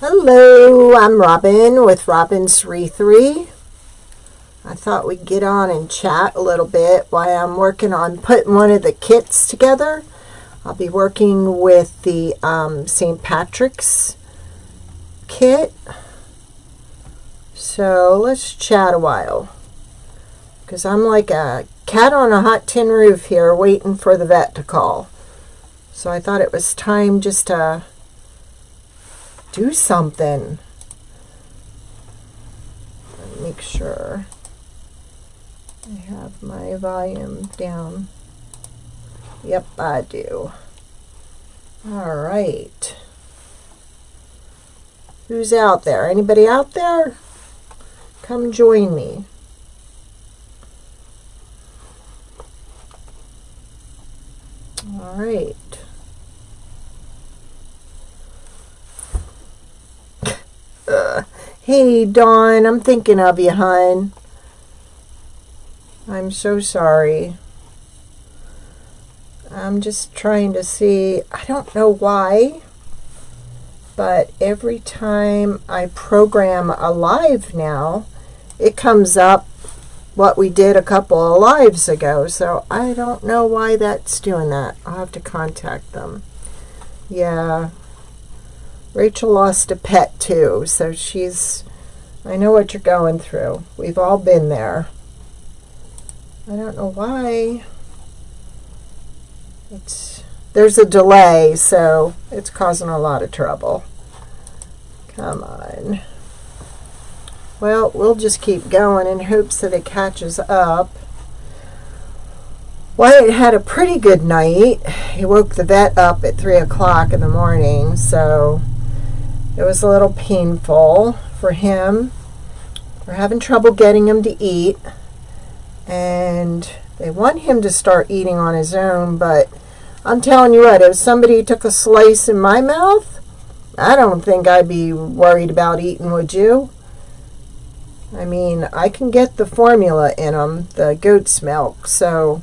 Hello, I'm Robin with Robin's Wreath. I thought we'd get on and chat a little bit while I'm working on putting one of the kits together. I'll be working with the St. Patrick's kit. So let's chat a while, because I'm like a cat on a hot tin roof here waiting for the vet to call. So I thought it was time just to do something. Let me make sure I have my volume down. Yep, I do. All right. Who's out there? Anybody out there? Come join me. All right. Hey, Dawn, I'm thinking of you, hon. I'm so sorry. I'm just trying to see, I don't know why, but every time I program a live now, it comes up what we did a couple of lives ago. So I don't know why that's doing that. I'll have to contact them. Yeah. Rachel lost a pet too, so I know what you're going through. We've all been there. I don't know why. There's a delay, so it's causing a lot of trouble. Come on. Well, we'll just keep going in hopes that it catches up. Wyatt had a pretty good night. He woke the vet up at 3 o'clock in the morning, so it was a little painful for him. We're having trouble getting him to eat, and they want him to start eating on his own, but I'm telling you what, if somebody took a slice in my mouth, I don't think I'd be worried about eating, would you? I mean, I can get the formula in them, the goat's milk, so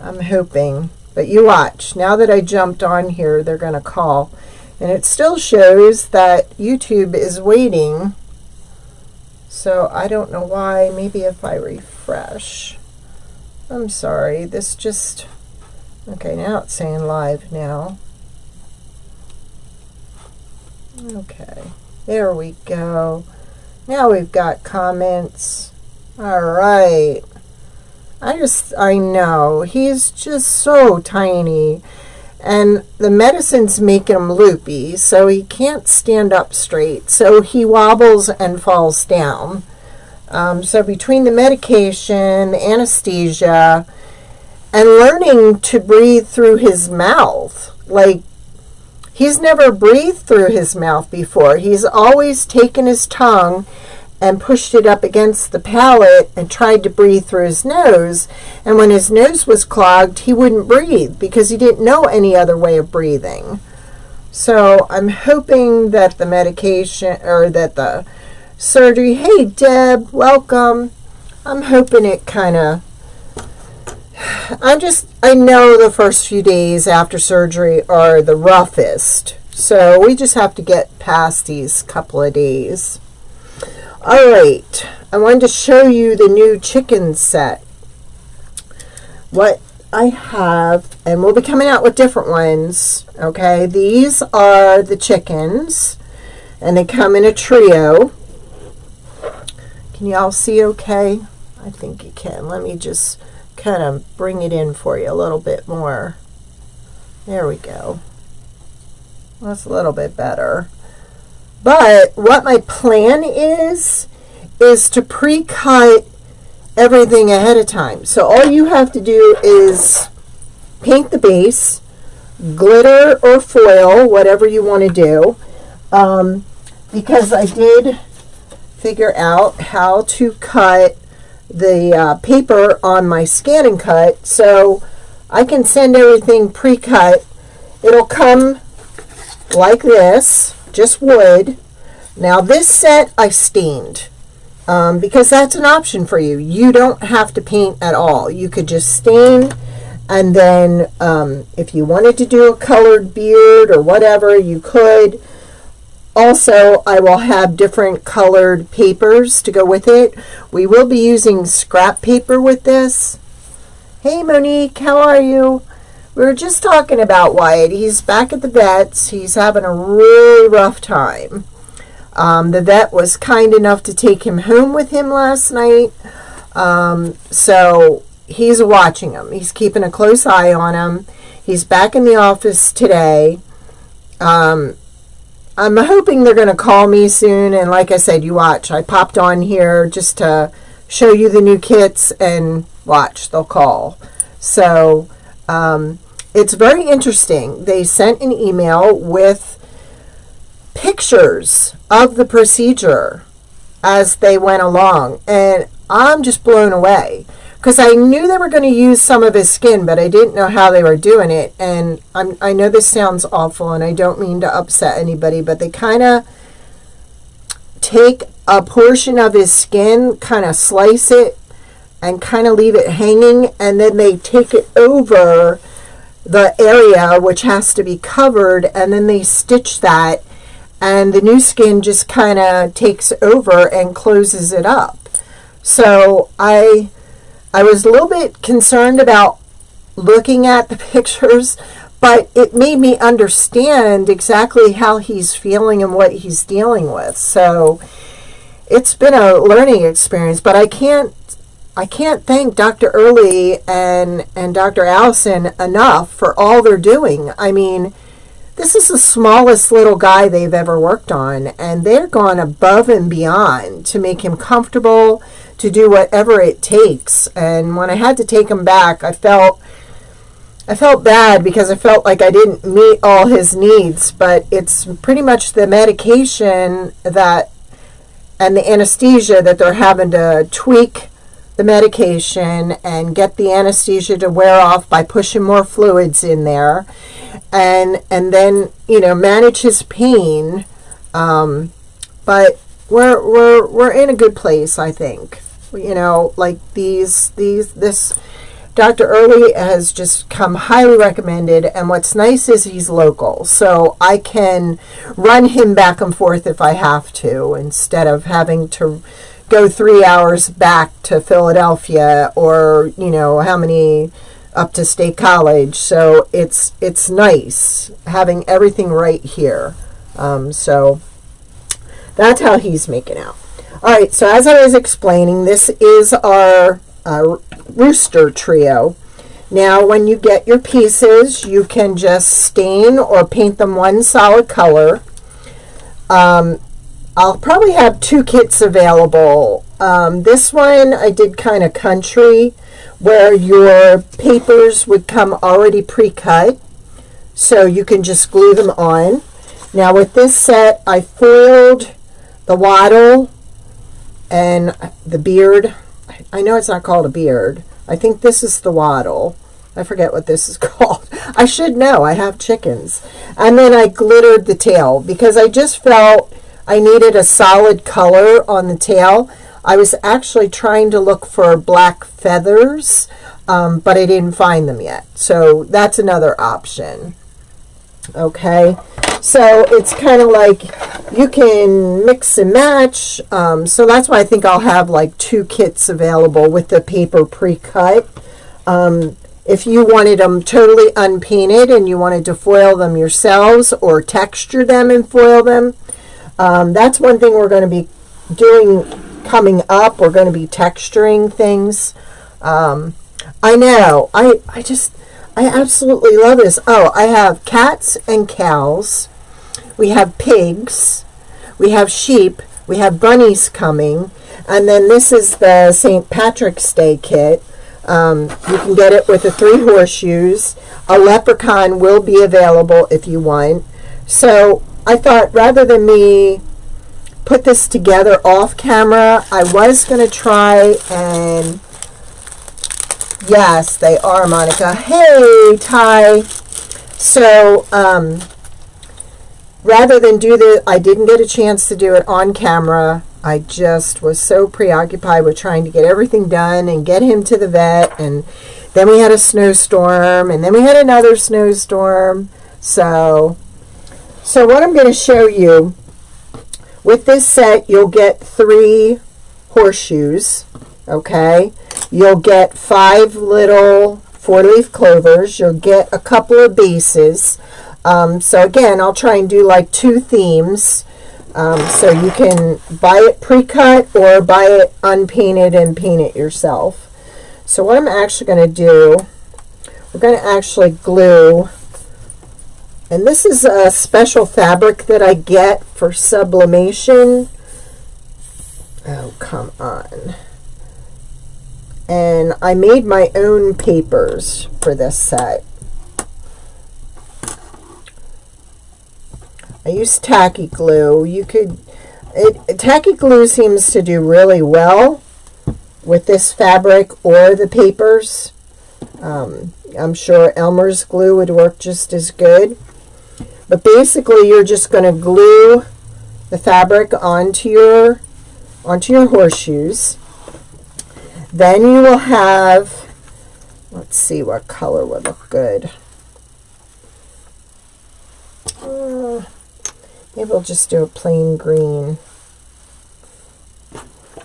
I'm hoping. But you watch, now that I jumped on here, they're going to call. And it still shows that YouTube is waiting. So I don't know why. Maybe if I refresh. I'm sorry. This just... Okay, now it's saying live now. Okay. There we go. Now we've got comments. All right. I know. He's just so tiny. And the medicine's making him loopy, so he can't stand up straight. So he wobbles and falls down. So between the medication, the anesthesia, and learning to breathe through his mouth, like he's never breathed through his mouth before. He's always taken his tongue and pushed it up against the palate and tried to breathe through his nose. And when his nose was clogged, he wouldn't breathe because he didn't know any other way of breathing. So I'm hoping that the medication, or that the surgery, hey Deb, welcome. I'm hoping it kind of, I know the first few days after surgery are the roughest. So we just have to get past these couple of days. All right, I wanted to show you the new chicken set. What I have, and we'll be coming out with different ones, okay? These are the chickens, and they come in a trio. Can you all see okay? I think you can. Let me just kind of bring it in for you a little bit more. There we go. That's a little bit better. But what my plan is to pre-cut everything ahead of time. So all you have to do is paint the base, glitter or foil, whatever you want to do. Because I did figure out how to cut the paper on my Scan and Cut, so I can send everything pre-cut. It'll come like this, just wood. Now this set I stained because that's an option for you. You don't have to paint at all. You could just stain, and then if you wanted to do a colored beard or whatever, you could. Also, I will have different colored papers to go with it. We will be using scrap paper with this. Hey Monique, how are you? We were just talking about Wyatt. He's back at the vet's. He's having a really rough time. The vet was kind enough to take him home with him last night. So he's watching him. He's keeping a close eye on him. He's back in the office today. I'm hoping they're going to call me soon, and like I said, you watch. I popped on here just to show you the new kits, and watch, they'll call. So it's very interesting. They sent an email with pictures of the procedure as they went along, and I'm just blown away. Because I knew they were going to use some of his skin, but I didn't know how they were doing it. And I know this sounds awful, and I don't mean to upset anybody, but they kind of take a portion of his skin, kind of slice it, and kind of leave it hanging, and then they take it over the area which has to be covered, and then they stitch that, and the new skin just kind of takes over and closes it up. So I was a little bit concerned about looking at the pictures, but it made me understand exactly how he's feeling and what he's dealing with. So it's been a learning experience, but I can't thank Dr. Early and Dr. Allison enough for all they're doing. I mean, this is the smallest little guy they've ever worked on, and they're gone above and beyond to make him comfortable, to do whatever it takes. And when I had to take him back, I felt bad because I felt like I didn't meet all his needs, but it's pretty much the medication that and the anesthesia that they're having to tweak the medication and get the anesthesia to wear off by pushing more fluids in there, and then manage his pain. But we're in a good place, I think. Like this Dr. Early has just come highly recommended, and what's nice is he's local, so I can run him back and forth if I have to, instead of having to go 3 hours back to Philadelphia or how many up to State College. So it's nice having everything right here. So that's how he's making out. All right, so as I was explaining, this is our Rooster Trio. Now, when you get your pieces, you can just stain or paint them one solid color. I'll probably have 2 kits available. This one I did kind of country, where your papers would come already pre-cut, so you can just glue them on. Now with this set, I foiled the wattle and the beard. I know it's not called a beard. I think this is the wattle. I forget what this is called. I should know. I have chickens. And then I glittered the tail because I just felt I needed a solid color on the tail. I was actually trying to look for black feathers, but I didn't find them yet. So that's another option. Okay, so it's kind of like you can mix and match. So that's why I think I'll have like 2 kits available with the paper pre-cut. If you wanted them totally unpainted and you wanted to foil them yourselves or texture them and foil them, that's one thing we're going to be doing coming up. We're going to be texturing things. I know. I absolutely love this. Oh, I have cats and cows. We have pigs. We have sheep. We have bunnies coming. And then this is the St. Patrick's Day kit. You can get it with the 3 horseshoes. A leprechaun will be available if you want. So I thought rather than me put this together off camera, I was going to try and... Yes, they are, Monica. Hey, Ty. So, rather than do the... I didn't get a chance to do it on camera. I just was so preoccupied with trying to get everything done and get him to the vet. And then we had a snowstorm. And then we had another snowstorm. So what I'm going to show you With this set, you'll get 3 horseshoes, okay? You'll get 5 little 4-leaf clovers. You'll get a couple of bases. So again, I'll try and do like 2 themes. So you can buy it pre-cut or buy it unpainted and paint it yourself. So what I'm actually going to do, we're going to actually glue, and this is a special fabric that I get for sublimation. Oh, come on. And I made my own papers for this set. I use tacky glue. Tacky glue seems to do really well with this fabric or the papers. I'm sure Elmer's glue would work just as good. But basically, you're just going to glue the fabric onto your horseshoes. Then you will have, let's see what color would look good. Maybe we'll just do a plain green.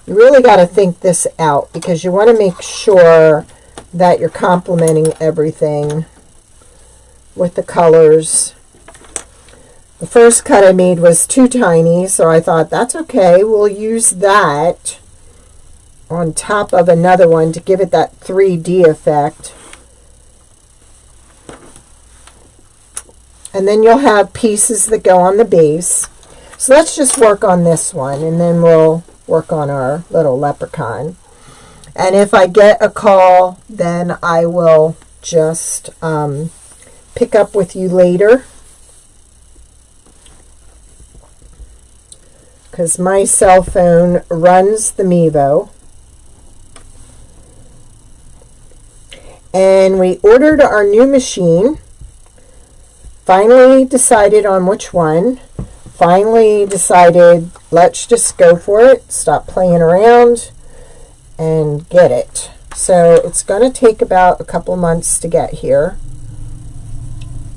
You really got to think this out because you want to make sure that you're complementing everything with the colors. The first cut I made was too tiny, so I thought that's okay. We'll use that on top of another one to give it that 3D effect. And then you'll have pieces that go on the base. So let's just work on this one, and then we'll work on our little leprechaun. And if I get a call, then I will just pick up with you later, because my cell phone runs the Mevo. And we ordered our new machine. Finally decided on which one. Finally decided, let's just go for it. Stop playing around and get it. So it's going to take about a couple months to get here.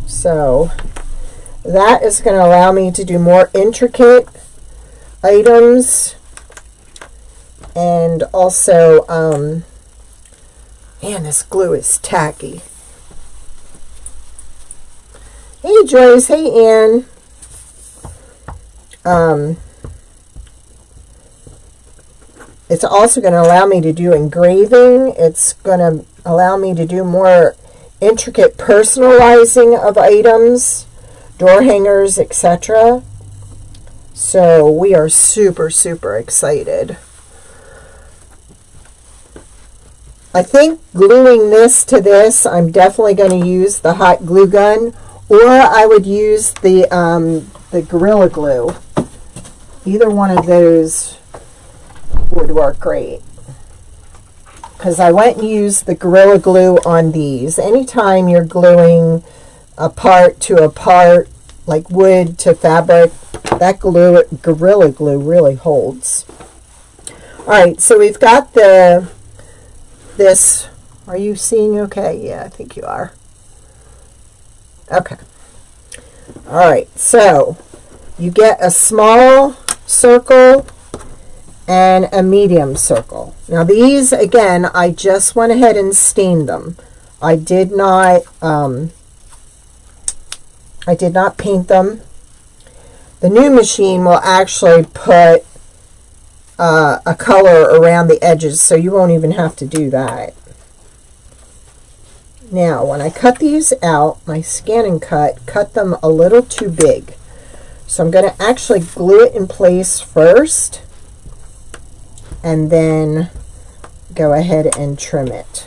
So that is going to allow me to do more intricate items. And also, man, this glue is tacky. Hey Joyce, hey Ann. It's also going to allow me to do engraving. It's going to allow me to do more intricate personalizing of items, door hangers, etc. So we are super, super excited. I think gluing this to this, I'm definitely going to use the hot glue gun. Or I would use the Gorilla Glue. Either one of those would work great. Because I went and used the Gorilla Glue on these. Anytime you're gluing a part to a part, like wood to fabric, that Gorilla Glue really holds. Alright, so we've got this. Are you seeing okay? Yeah, I think you are. Okay. All right, so you get a small circle and a medium circle. Now these, again, I just went ahead and stained them. I did not paint them. The new machine will actually put a color around the edges, so you won't even have to do that. Now, when I cut these out, my scan and cut them a little too big. So I'm going to actually glue it in place first, and then go ahead and trim it.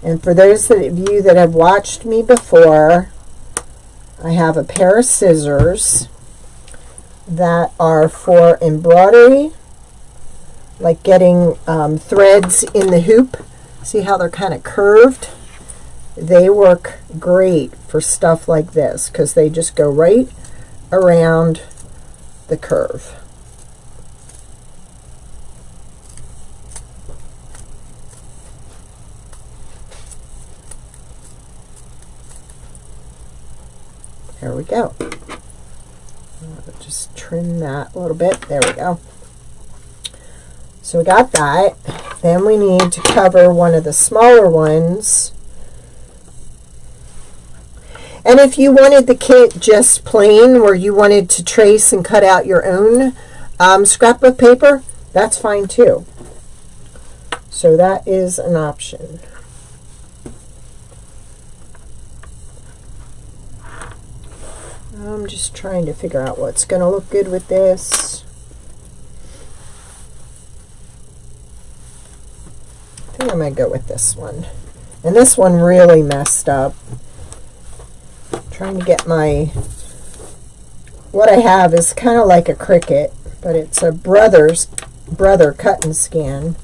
And for those of you that have watched me before, I have a pair of scissors that are for embroidery, like getting threads in the hoop. See how they're kind of curved? They work great for stuff like this because they just go right around the curve. There we go. Just trim that a little bit. There we go. So we got that. Then we need to cover one of the smaller ones. And if you wanted the kit just plain, where you wanted to trace and cut out your own scrapbook paper, that's fine too. So that is an option. I'm just trying to figure out what's going to look good with this. I think I'm going to go with this one. And this one really messed up. I'm trying to get my... What I have is kind of like a Cricut, but it's a Brother cut and scan.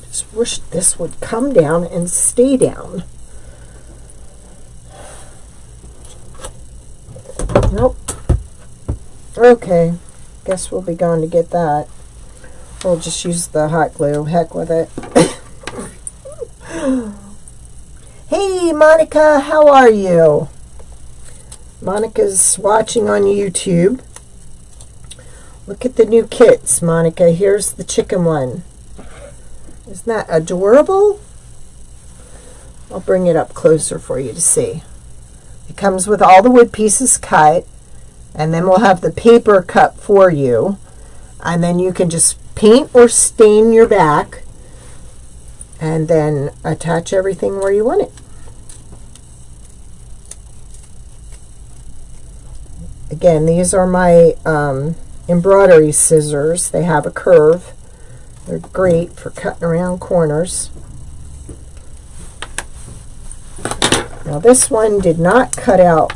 Just wish this would come down and stay down. Nope. Okay. Guess we'll be going to get that. We'll just use the hot glue. Heck with it. Hey, Monica, how are you? Monica's watching on YouTube. Look at the new kits, Monica. Here's the chicken one. Isn't that adorable? I'll bring it up closer for you to see. It comes with all the wood pieces cut, and then we'll have the paper cut for you, and then you can just paint or stain your back and then attach everything where you want it. Again, these are my embroidery scissors. They have a curve. They're great for cutting around corners. Now this one did not cut out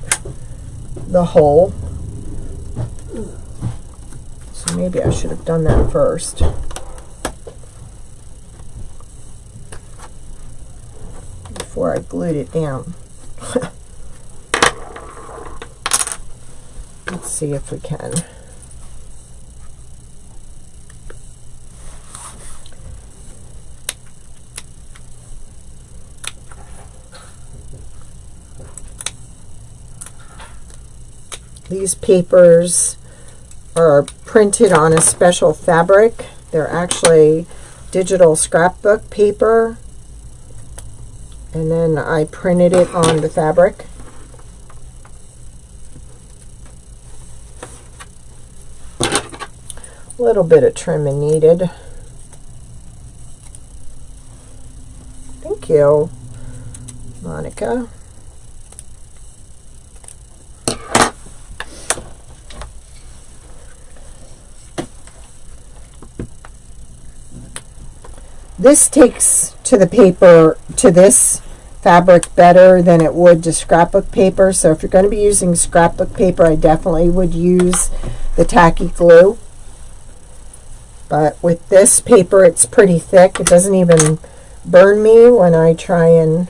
the hole, so maybe I should have done that first. Before I glued it down. Let's see if we can. These papers are printed on a special fabric. They're actually digital scrapbook paper, and then I printed it on the fabric. A little bit of trimming needed. Thank you, Monica. This takes to the paper, to this fabric, better than it would to scrapbook paper. So if you're going to be using scrapbook paper, I definitely would use the tacky glue. But with this paper, it's pretty thick. It doesn't even burn me when I try and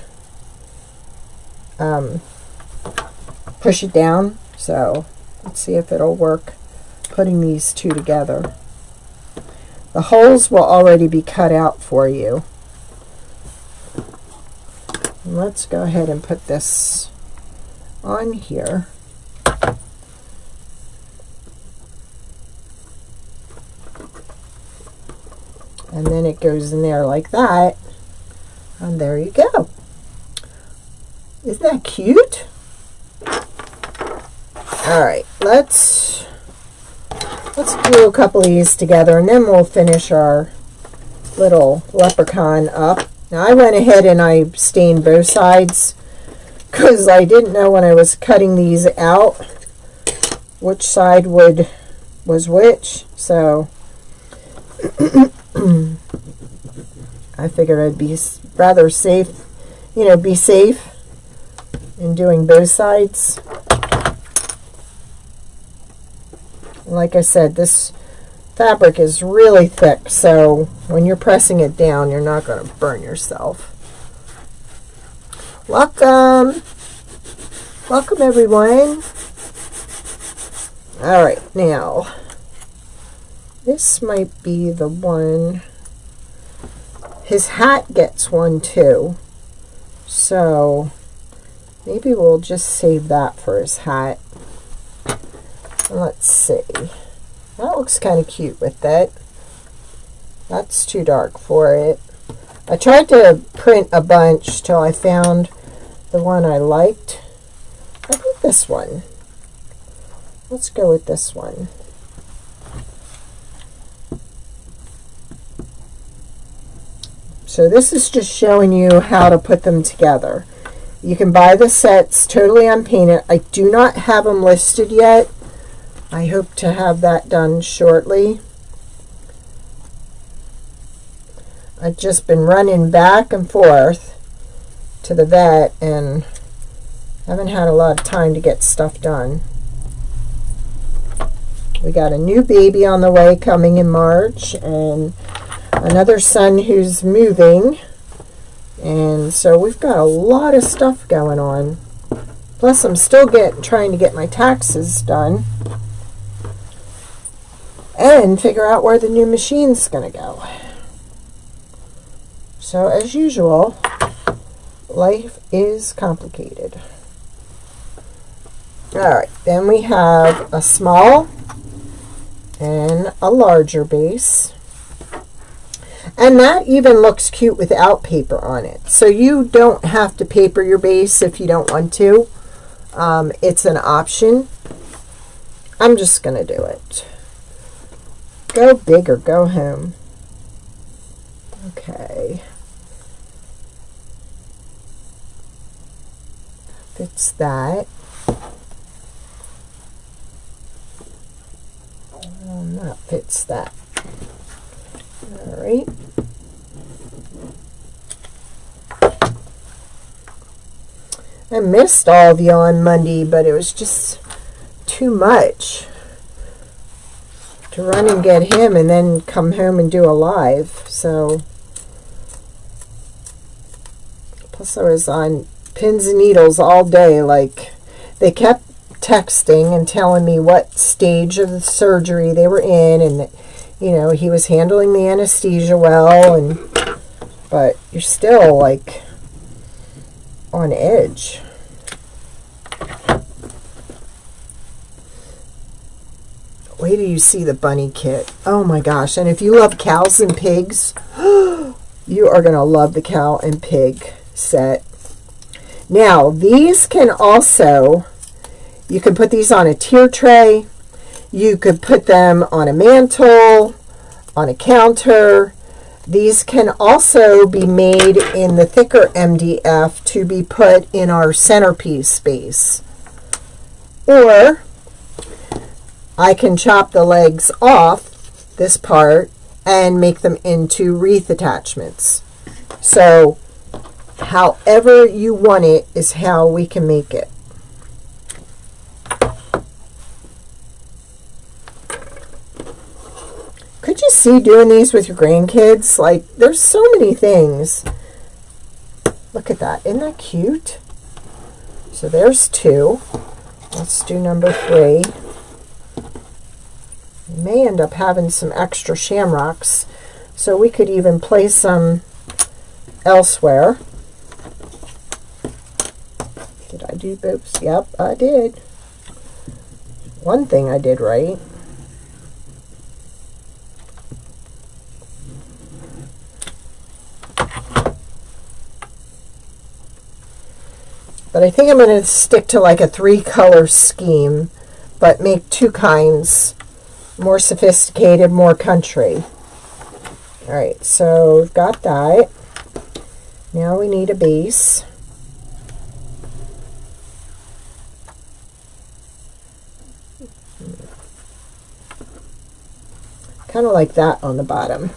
push it down. So let's see if it'll work putting these two together. The holes will already be cut out for you. And let's go ahead and put this on here. And then it goes in there like that. And there you go. Isn't that cute? Alright, let's glue a couple of these together, and then we'll finish our little leprechaun up. Now I went ahead and I stained both sides because I didn't know when I was cutting these out which side was which, so I figured I'd be rather safe, be safe in doing both sides. And like I said, this fabric is really thick, so when you're pressing it down, you're not going to burn yourself. Welcome! Welcome, everyone! Alright, now, this might be the one. His hat gets one too, so Maybe we'll just save that for his hat. Let's see. That looks kind of cute with it. That's too dark for it. I tried to print a bunch till I found the one I liked. I think this one. Let's go with this one. So this is just showing you how to put them together. You can buy the sets totally unpainted. I do not have them listed yet. I hope to have that done shortly. I've just been running back and forth to the vet and haven't had a lot of time to get stuff done. We got a new baby on the way coming in March, and another son who's moving, and so we've got a lot of stuff going on. Plus I'm still trying to get my taxes done and figure out where the new machine's going to go. So as usual, life is complicated. Alright, then we have a small and a larger base. And that even looks cute without paper on it. So you don't have to paper your base if you don't want to. It's an option. I'm just going to do it. Go big or go home. Okay. Fits that. That fits that. All right. I missed all of you on Monday, but it was just too much to run and get him and then come home and do a live. So plus I was on pins and needles all day. Like, they kept texting and telling me what stage of the surgery they were in, and you know, he was handling the anesthesia well, and but you're still like on edge. Wait till you see the bunny kit. Oh my gosh. And if you love cows and pigs, you are going to love the cow and pig set. Now, these can also, you can put these on a tier tray. You could put them on a mantle, on a counter. These can also be made in the thicker MDF to be put in our centerpiece space. Or I can chop the legs off, this part, and make them into wreath attachments. So however you want it is how we can make it. Could you see doing these with your grandkids? Like, there's so many things. Look at that. Isn't that cute? So there's 2. Let's do number 3. We may end up having some extra shamrocks, so we could even place some elsewhere. Did I do both? Yep, I did. One thing I did right. But I think I'm going to stick to like a 3-color scheme, but make 2 kinds. More sophisticated, more country. Alright, so we've got that. Now we need a base. Kind of like that on the bottom.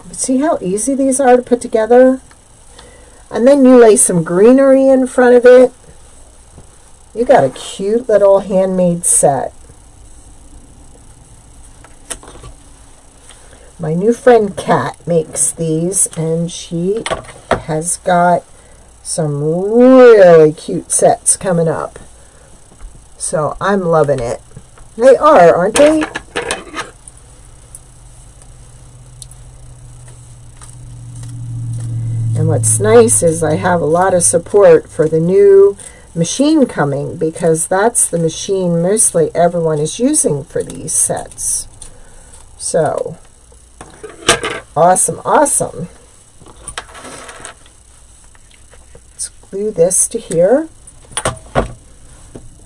But see how easy these are to put together? And then you lay some greenery in front of it. You got a cute little handmade set. My new friend Kat makes these, and she has got some really cute sets coming up. So I'm loving it. They are, aren't they? what's nice is I have a lot of support for the new machine coming, because that's the machine mostly everyone is using for these sets. So awesome, awesome. Let's glue this to here.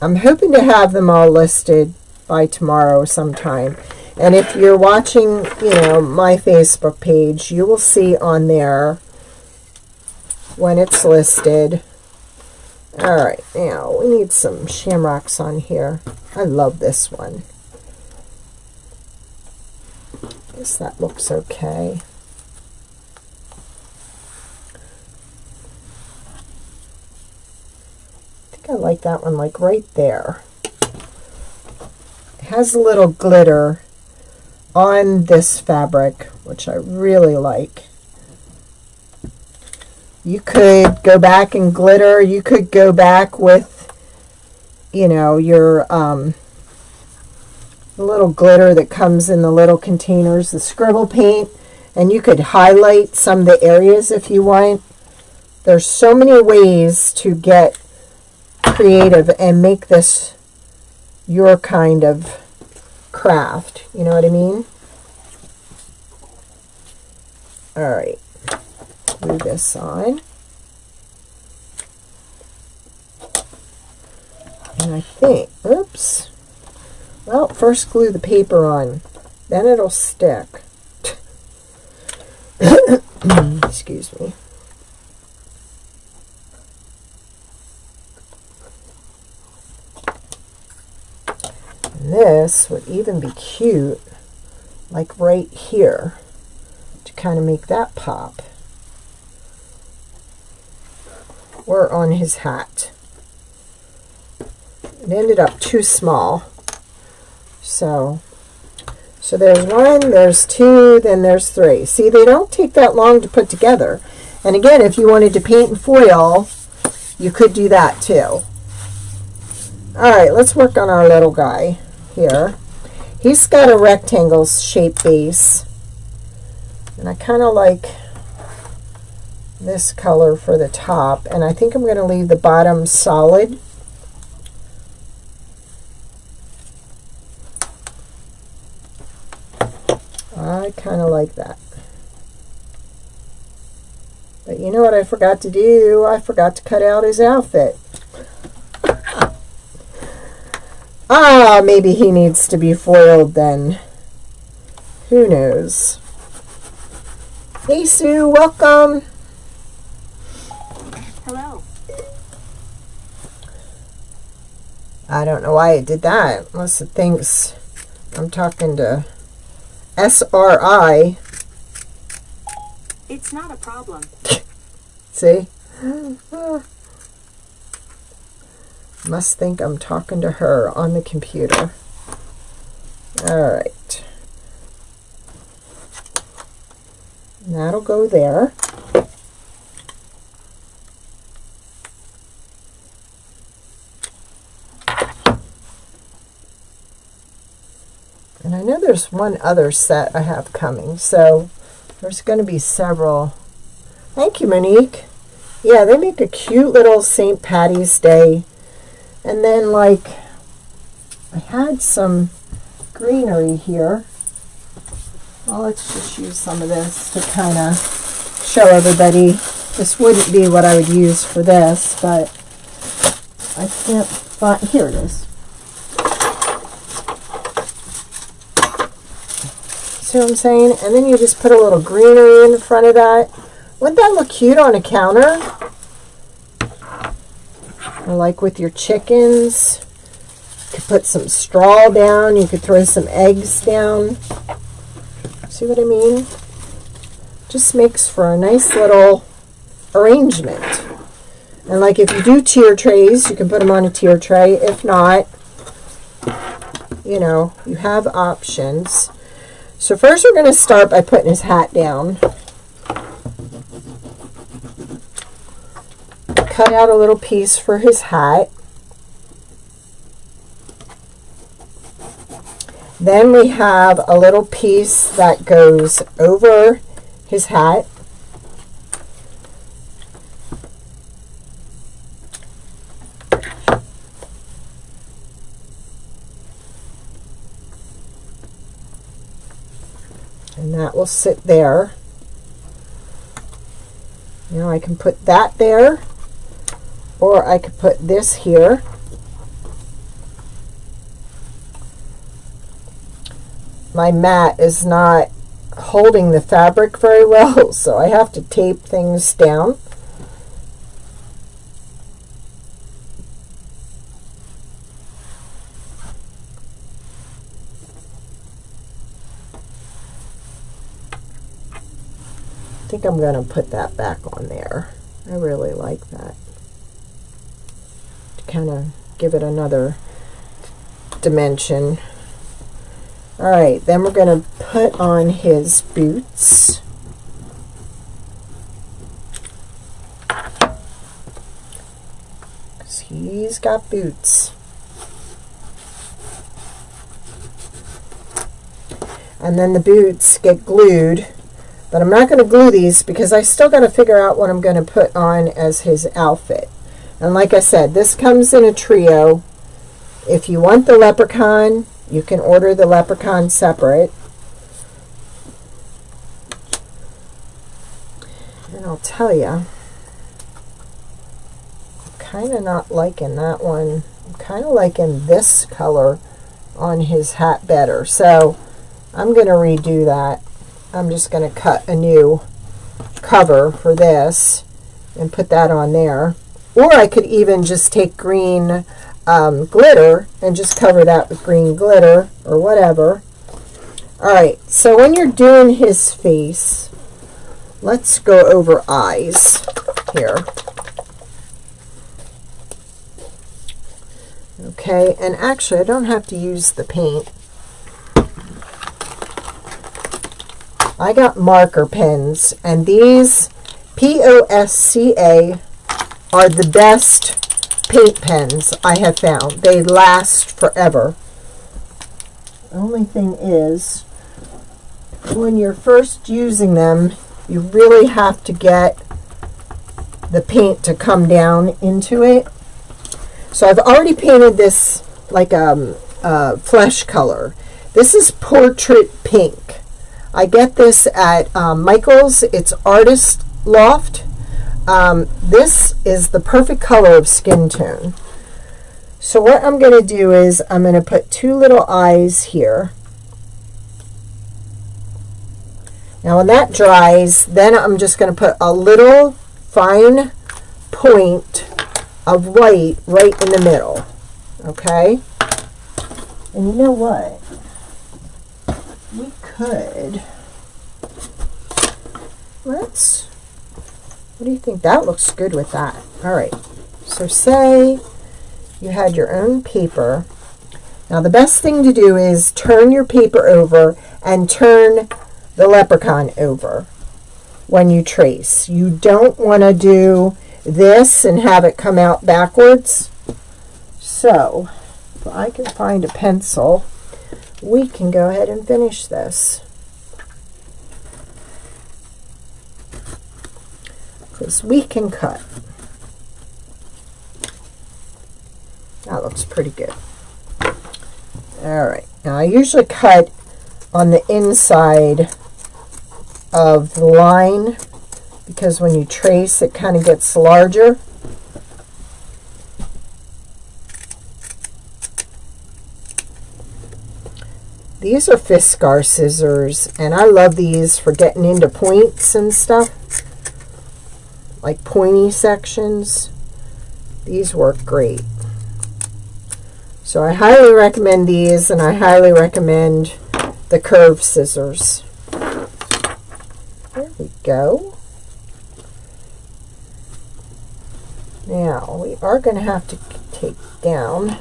I'm hoping to have them all listed by tomorrow sometime. And if you're watching, my Facebook page, you will see on there when it's listed. All right, now we need some shamrocks on here. I love this one. Guess that looks okay. I like that one, like right there. It has a little glitter on this fabric, which I really like. You could go back and glitter. You could go back with, your the little glitter that comes in the little containers, the scribble paint, and you could highlight some of the areas if you want. There's so many ways to get creative and make this your kind of craft. You know what I mean? All right, glue this on. And I think, oops. Well, first glue the paper on, then it'll stick. Excuse me. This would even be cute, like right here, to kind of make that pop. Or on his hat. It ended up too small. So there's one, there's two, then there's three. See, they don't take that long to put together. And again, if you wanted to paint in foil, you could do that too. All right, let's work on our little guy here. He's got a rectangle shaped base, and I kind of like this color for the top, and I think I'm going to leave the bottom solid. I kind of like that. But you know what I forgot to do? I forgot to cut out his outfit. Ah, maybe he needs to be foiled then. Who knows? Hey, Sue, welcome. Hello. I don't know why it did that. Unless it thinks I'm talking to SRI. It's not a problem. See? Must think I'm talking to her on the computer. All right. That'll go there. And I know there's one other set I have coming, so there's going to be several. Thank you, Monique. Yeah, they make a cute little St. Patty's Day. And then, like, I had some greenery here. Well, let's just use some of this to kind of show everybody. This wouldn't be what I would use for this, but I can't find. Here it is. See what I'm saying? And then you just put a little greenery in front of that. Wouldn't that look cute on a counter? Or like with your chickens. You could put some straw down. You could throw some eggs down. See what I mean? Just makes for a nice little arrangement. And like if you do tier trays, you can put them on a tier tray. If not, you know, you have options. So first we're going to start by putting his hat down. Cut out a little piece for his hat. Then we have a little piece that goes over his hat. And that will sit there. Now I can put that there, or I could put this here. My mat is not holding the fabric very well, so I have to tape things down. I think I'm going to put that back on there. I really like that. To kind of give it another dimension. Alright, then we're going to put on his boots. Because he's got boots. And then the boots get glued. But I'm not going to glue these because I still got to figure out what I'm going to put on as his outfit. And like I said, this comes in a trio. If you want the leprechaun, you can order the leprechaun separate. And I'll tell you, I'm kind of not liking that one. I'm kind of liking this color on his hat better. So I'm going to redo that. I'm just going to cut a new cover for this and put that on there. Or I could even just take green glitter and just cover that with green glitter or whatever. Alright, so when you're doing his face, let's go over eyes here. Okay, and actually I don't have to use the paint. I got marker pens, and these POSCA are the best paint pens I have found. They last forever. The only thing is, when you're first using them, you really have to get the paint to come down into it. So I've already painted this like a flesh color. This is Portrait Pink. I get this at Michael's. It's Artist Loft. This is the perfect color of skin tone. So what I'm going to do is I'm going to put two little eyes here. Now when that dries, then I'm just going to put a little fine point of white right in the middle. Okay? And you know what? We could, what do you think? That looks good with that. Alright, so say you had your own paper. Now the best thing to do is turn your paper over and turn the leprechaun over when you trace. You don't want to do this and have it come out backwards. So, if I can find a pencil, we can go ahead and finish this. Because we can cut. That looks pretty good. Alright, now I usually cut on the inside of the line because when you trace it kind of gets larger. These are Fiskar scissors, and I love these for getting into points and stuff, like pointy sections. These work great. So I highly recommend these, and I highly recommend the curved scissors. There we go. Now we are going to have to take down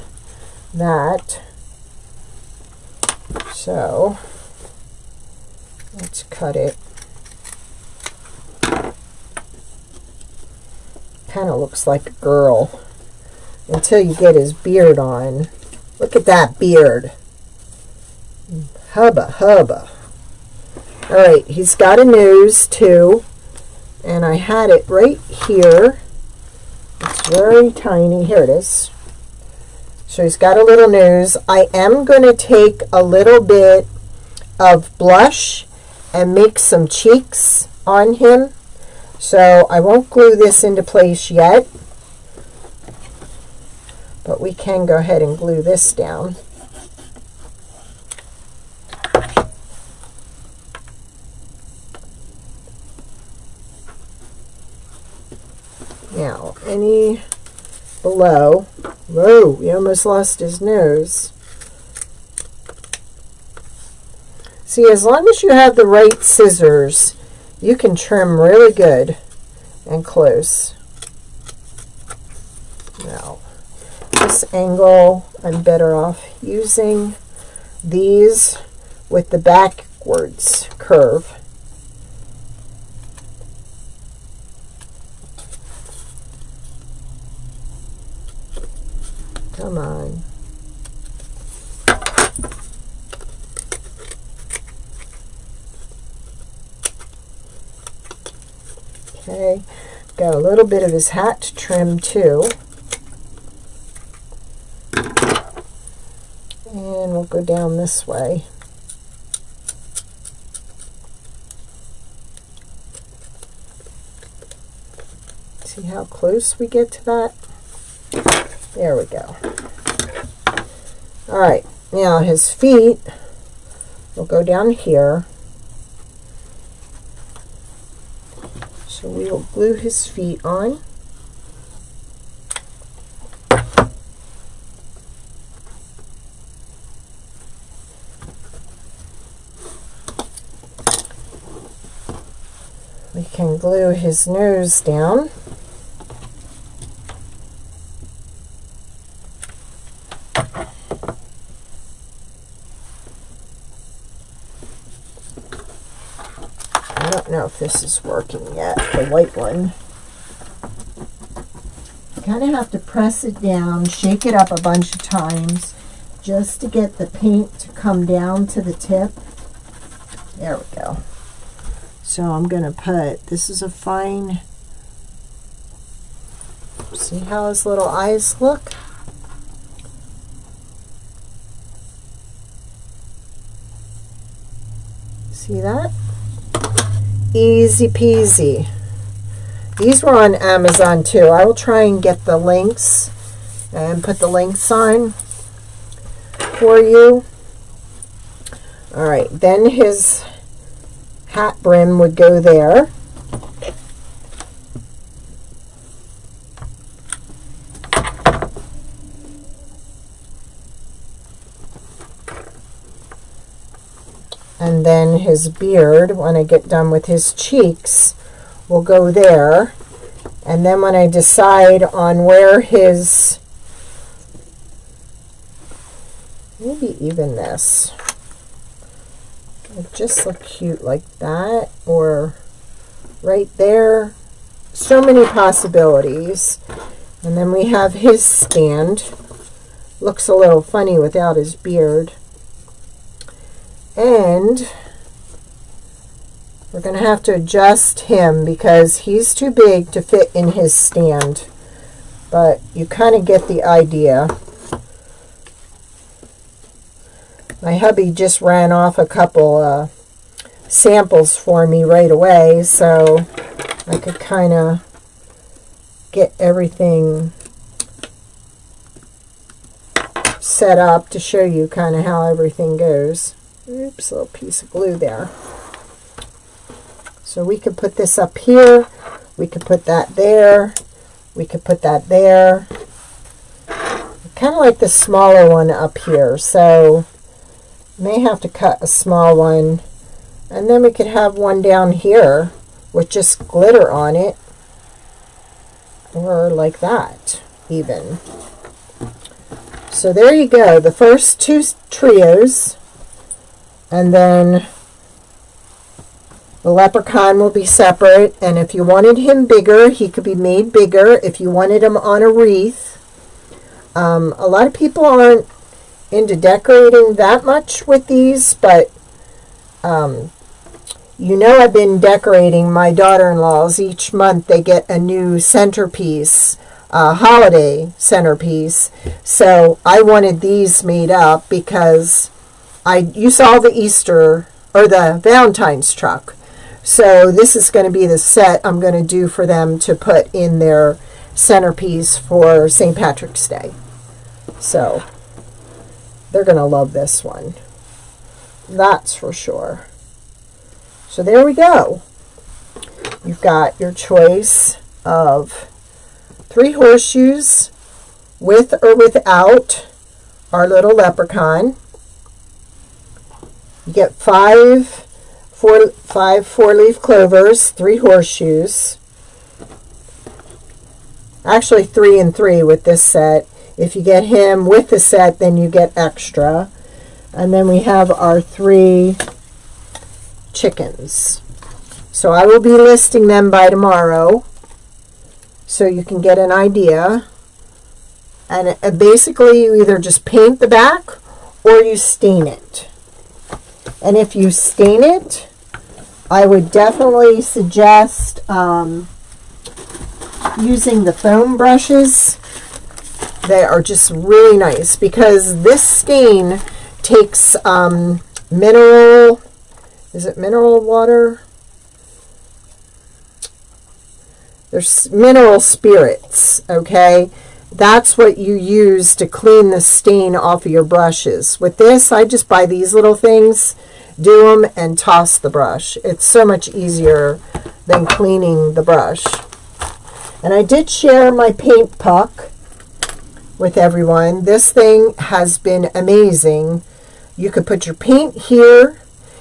that. So let's cut it. Kind of looks like a girl until you get his beard on. Look at that beard. Hubba hubba. Alright, he's got a nose too, and I had it right here. It's very tiny. Here it is. So he's got a little nose. I am going to take a little bit of blush and make some cheeks on him. So I won't glue this into place yet, but we can go ahead and glue this down. Now, any below, whoa, we almost lost his nose. See, as long as you have the right scissors, you can trim really good and close. Now, this angle, I'm better off using these with the backwards curve. Come on. Okay, got a little bit of his hat to trim too. And we'll go down this way. See how close we get to that? There we go. All right, now his feet will go down here. So we will glue his feet on. We can glue his nose down. I don't know if this is working yet, the white one. You kind of have to press it down, shake it up a bunch of times just to get the paint to come down to the tip. There we go. So I'm going to put, this is a fine, see how his little eyes look? See that? Easy peasy. These were on Amazon too. I will try and get the links and put the links on for you. All right, then his hat brim would go there. And then his beard, when I get done with his cheeks, will go there. And then when I decide on where his, maybe even this, it'll just look cute like that, or right there. So many possibilities. And then we have his stand. Looks a little funny without his beard. And we're going to have to adjust him because he's too big to fit in his stand. But you kind of get the idea. My hubby just ran off a couple samples for me right away, so I could kind of get everything set up to show you kind of how everything goes. Oops, a little piece of glue there. So we could put this up here, we could put that there, we could put that there. Kind of like the smaller one up here, so may have to cut a small one. And then we could have one down here with just glitter on it, or like that even. So there you go, the first two trios. And then the leprechaun will be separate, and if you wanted him bigger, he could be made bigger. If you wanted him on a wreath, a lot of people aren't into decorating that much with these, but you know, I've been decorating my daughter-in-laws. Each month they get a new centerpiece, holiday centerpiece. So I wanted these made up because you saw the Easter or the Valentine's truck. So this is going to be the set I'm going to do for them to put in their centerpiece for St. Patrick's Day. So they're going to love this one. That's for sure. So there we go. You've got your choice of 3 horseshoes with or without our little leprechaun. You get 5 four-leaf clovers, 3 horseshoes. Actually 3 and 3 with this set. If you get him with the set, then you get extra. And then we have our 3 chickens. So I will be listing them by tomorrow so you can get an idea. And basically you either just paint the back or you stain it. And if you stain it, I would definitely suggest using the foam brushes. They are just really nice because this stain takes mineral, is it mineral water? There's mineral spirits, okay? That's what you use to clean the stain off of your brushes. With this, I just buy these little things, do them, and toss the brush. It's so much easier than cleaning the brush. And I did share my paint puck with everyone. This thing has been amazing. You could put your paint here.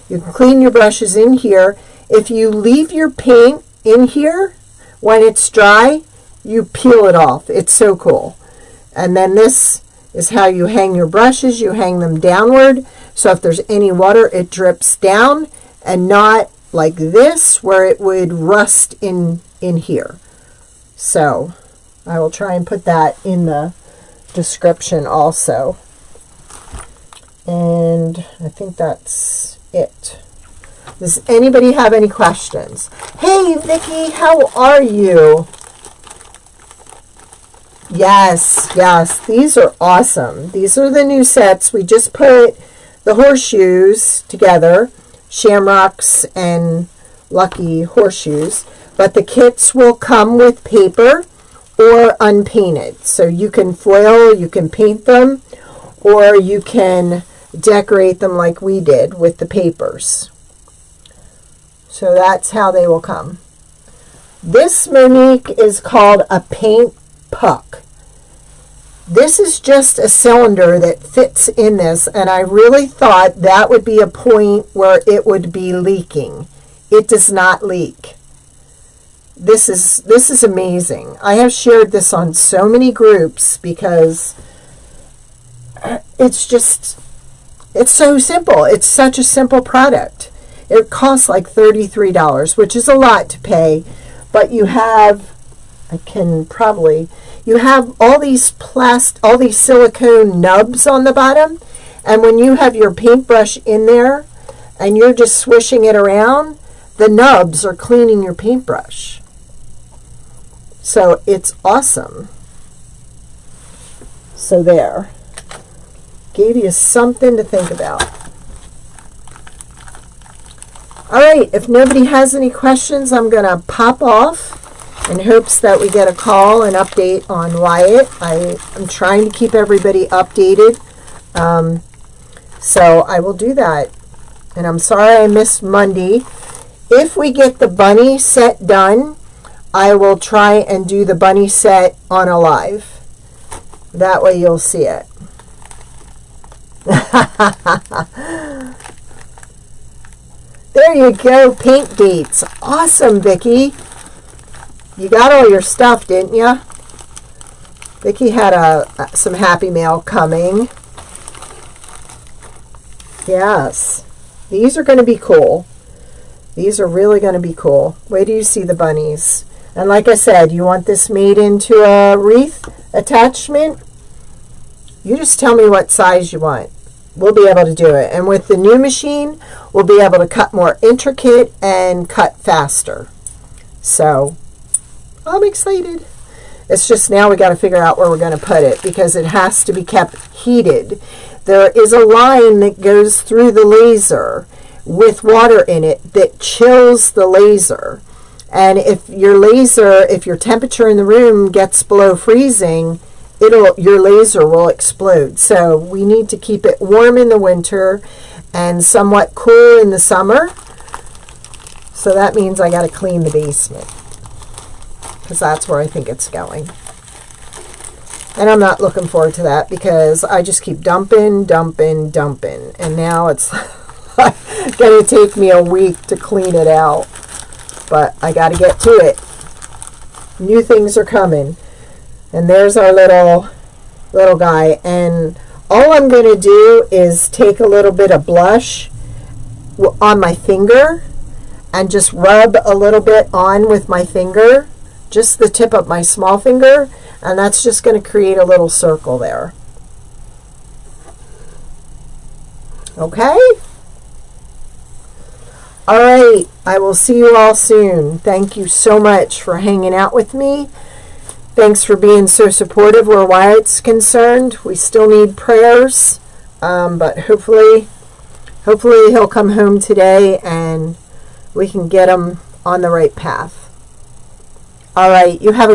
You can clean your brushes in here. If you leave your paint in here, when it's dry, you peel it off. It's so cool. And then this is how you hang your brushes. You hang them downward. So if there's any water, it drips down and not like this where it would rust in here. So I will try and put that in the description also. And I think that's it. Does anybody have any questions? Hey, Vicki, how are you? Yes, yes, these are awesome. These are the new sets. We just put the horseshoes together, Shamrocks and Lucky horseshoes, but the kits will come with paper or unpainted. So you can foil, you can paint them, or you can decorate them like we did with the papers. So that's how they will come. This, Monique, is called a paint puck. This is just a cylinder that fits in this, and I really thought that would be a point where it would be leaking. It does not leak. This is amazing. I have shared this on so many groups because it's so simple. It's such a simple product. It costs like $33, which is a lot to pay, but you have, you have all these silicone nubs on the bottom, and when you have your paintbrush in there and you're just swishing it around, the nubs are cleaning your paintbrush. So it's awesome. So there. Gave you something to think about. All right, if nobody has any questions, I'm going to pop off in hopes that we get a call and update on Wyatt. I'm trying to keep everybody updated, so I will do that. And I'm sorry I missed Monday. If we get the bunny set done, I will try and do the bunny set on a live. That way you'll see it. There you go, paint dates. Awesome, Vicki. You got all your stuff, didn't you? Vicki had some happy mail coming. Yes. These are going to be cool. These are really going to be cool. Wait till you see the bunnies. And like I said, you want this made into a wreath attachment? You just tell me what size you want. We'll be able to do it. And with the new machine, we'll be able to cut more intricate and cut faster. So I'm excited. It's just now we got to figure out where we're going to put it because it has to be kept heated. There is a line that goes through the laser with water in it that chills the laser. And if your temperature in the room gets below freezing, your laser will explode. So we need to keep it warm in the winter and somewhat cool in the summer. So that means I got to clean the basement, because that's where I think it's going. And I'm not looking forward to that, because I just keep dumping. And now it's going to take me a week to clean it out. But I got to get to it. New things are coming. And there's our little guy. And all I'm going to do is take a little bit of blush on my finger and just rub a little bit on with my finger, just the tip of my small finger, and that's just going to create a little circle there. Okay? All right, I will see you all soon. Thank you so much for hanging out with me. Thanks for being so supportive where Wyatt's concerned. We still need prayers, but hopefully he'll come home today and we can get him on the right path. All right, you have a